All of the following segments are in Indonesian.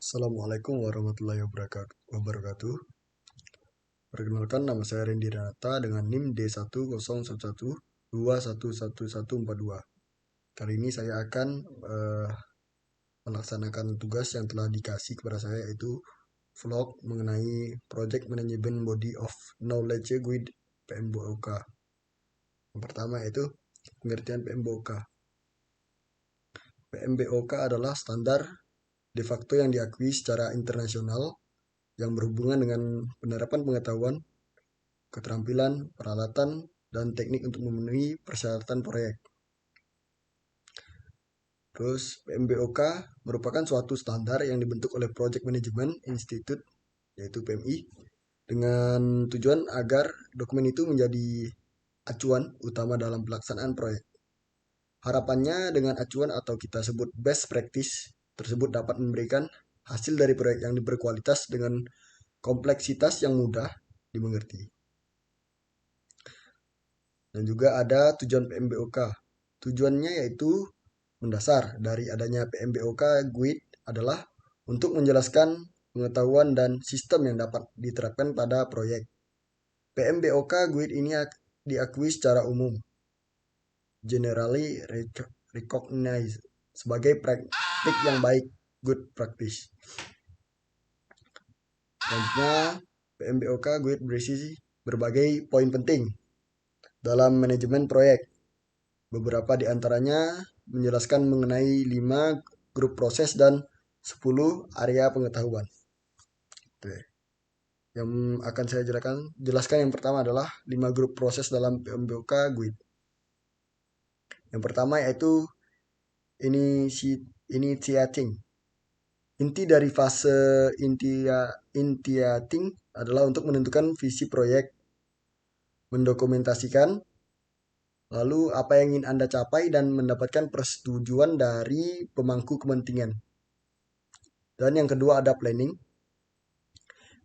Assalamualaikum warahmatullahi wabarakatuh. Perkenalkan, nama saya Randy Renata dengan NIM D10112111142. Kali ini saya akan melaksanakan tugas yang telah dikasih kepada saya, yaitu vlog mengenai Project Management Body of Knowledge with PMBOK. Yang pertama yaitu pengertian PMBOK. PMBOK adalah standar de facto yang diakui secara internasional yang berhubungan dengan penerapan pengetahuan, keterampilan, peralatan, dan teknik untuk memenuhi persyaratan proyek. Terus PMBOK merupakan suatu standar yang dibentuk oleh Project Management Institute, yaitu PMI, dengan tujuan agar dokumen itu menjadi acuan utama dalam pelaksanaan proyek. Harapannya dengan acuan atau kita sebut best practice tersebut dapat memberikan hasil dari proyek yang berkualitas dengan kompleksitas yang mudah dimengerti. Dan juga ada tujuan PMBOK. Tujuannya yaitu mendasar dari adanya PMBOK GUID adalah untuk menjelaskan pengetahuan dan sistem yang dapat diterapkan pada proyek. PMBOK GUID ini diakui secara umum, generally recognized, sebagai praktik yang baik, good practice. Selanjutnya, PMBOK GUID berisi berbagai poin penting dalam manajemen proyek. Beberapa di antaranya menjelaskan mengenai 5 grup proses dan 10 area pengetahuan. Yang akan saya jelaskan yang pertama adalah 5 grup proses dalam PMBOK GUID. Yang pertama yaitu initiating. Inti dari fase initiating adalah untuk menentukan visi proyek, mendokumentasikan, lalu apa yang ingin Anda capai dan mendapatkan persetujuan dari pemangku kepentingan. Dan yang kedua ada planning.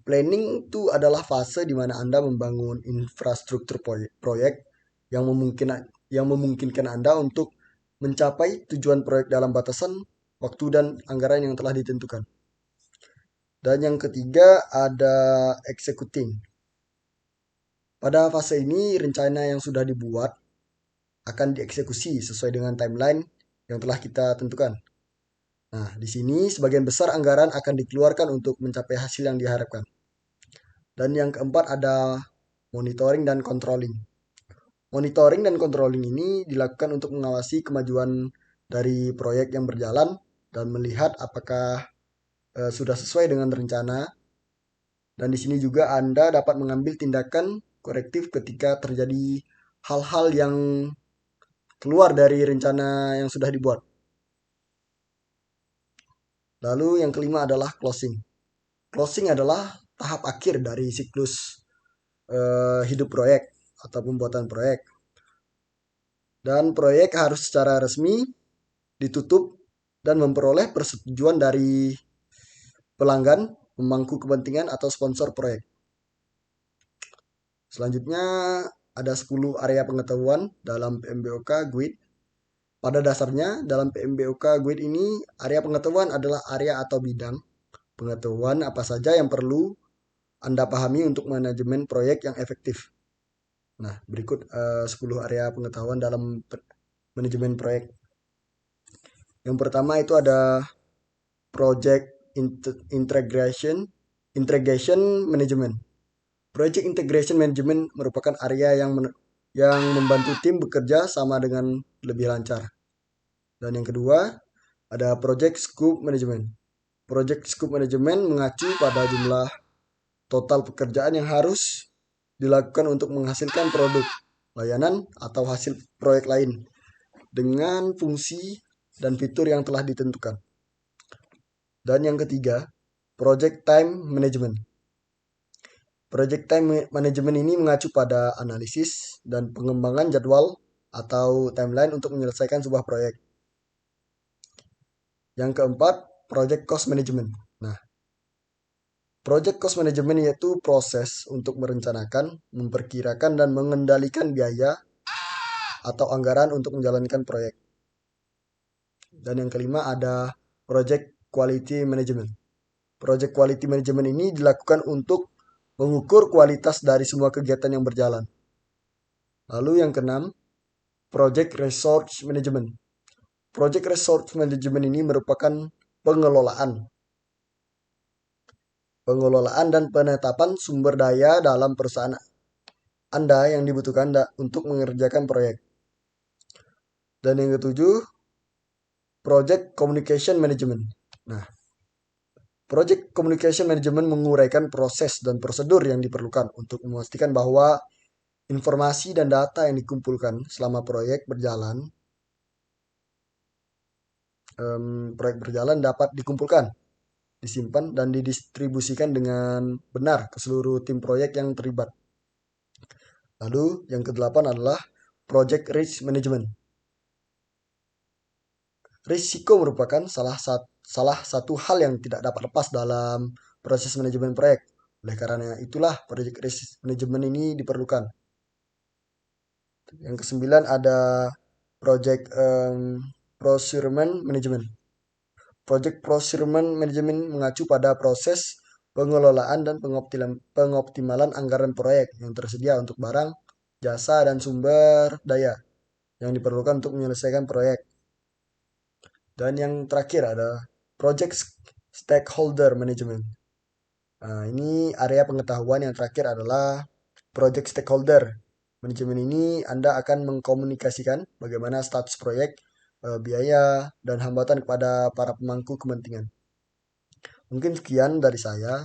Planning itu adalah fase di mana Anda membangun infrastruktur proyek yang memungkinkan Anda untuk mencapai tujuan proyek dalam batasan waktu dan anggaran yang telah ditentukan. Dan yang ketiga ada executing. Pada fase ini rencana yang sudah dibuat akan dieksekusi sesuai dengan timeline yang telah kita tentukan. Nah, di sini sebagian besar anggaran akan dikeluarkan untuk mencapai hasil yang diharapkan. Dan yang keempat ada monitoring dan controlling. Monitoring dan controlling ini dilakukan untuk mengawasi kemajuan dari proyek yang berjalan dan melihat apakah sudah sesuai dengan rencana. Dan di sini juga Anda dapat mengambil tindakan korektif ketika terjadi hal-hal yang keluar dari rencana yang sudah dibuat. Lalu yang kelima adalah closing. Closing adalah tahap akhir dari siklus hidup proyek atau pembuatan proyek. Dan proyek harus secara resmi ditutup dan memperoleh persetujuan dari pelanggan, pemangku kepentingan, atau sponsor proyek. Selanjutnya ada 10 area pengetahuan dalam PMBOK GUID. Pada dasarnya dalam PMBOK GUID ini area pengetahuan adalah area atau bidang pengetahuan apa saja yang perlu Anda pahami untuk manajemen proyek yang efektif. Nah, berikut 10 area pengetahuan dalam manajemen proyek. Yang pertama itu ada Project Integration Management. Project Integration Management merupakan area yang membantu tim bekerja sama dengan lebih lancar. Dan yang kedua, ada Project Scope Management. Project Scope Management mengacu pada jumlah total pekerjaan yang harus dilakukan untuk menghasilkan produk, layanan, atau hasil proyek lain dengan fungsi dan fitur yang telah ditentukan. Dan yang ketiga, Project Time Management. Project Time Management ini mengacu pada analisis dan pengembangan jadwal atau timeline untuk menyelesaikan sebuah proyek. Yang keempat, Project Cost Management. Nah, Project Cost Management yaitu proses untuk merencanakan, memperkirakan, dan mengendalikan biaya atau anggaran untuk menjalankan proyek. Dan yang kelima ada Project Quality Management. Project Quality Management ini dilakukan untuk mengukur kualitas dari semua kegiatan yang berjalan. Lalu yang keenam, Project Resource Management. Project Resource Management ini merupakan pengelolaan dan penetapan sumber daya dalam perusahaan Anda yang dibutuhkan untuk mengerjakan proyek. Dan yang ketujuh, Project Communication Management. Nah, Project Communication Management menguraikan proses dan prosedur yang diperlukan untuk memastikan bahwa informasi dan data yang dikumpulkan selama proyek berjalan dapat dikumpulkan, disimpan, dan didistribusikan dengan benar ke seluruh tim proyek yang terlibat. Lalu yang kedelapan adalah Project Risk Management. Risiko merupakan salah satu hal yang tidak dapat lepas dalam proses manajemen proyek. Oleh karena itulah Project Risk Management ini diperlukan. Yang kesembilan ada Project Procurement Management. Project Procurement Management mengacu pada proses pengelolaan dan pengoptimalan anggaran proyek yang tersedia untuk barang, jasa, dan sumber daya yang diperlukan untuk menyelesaikan proyek. Dan yang terakhir ada Project Stakeholder Management. Nah, ini area pengetahuan yang terakhir adalah Project Stakeholder Management ini Anda akan mengkomunikasikan bagaimana status proyek, biaya, dan hambatan kepada para pemangku kepentingan. Mungkin sekian dari saya.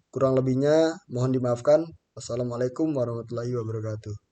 Kurang lebihnya mohon dimaafkan. Wassalamualaikum warahmatullahi wabarakatuh.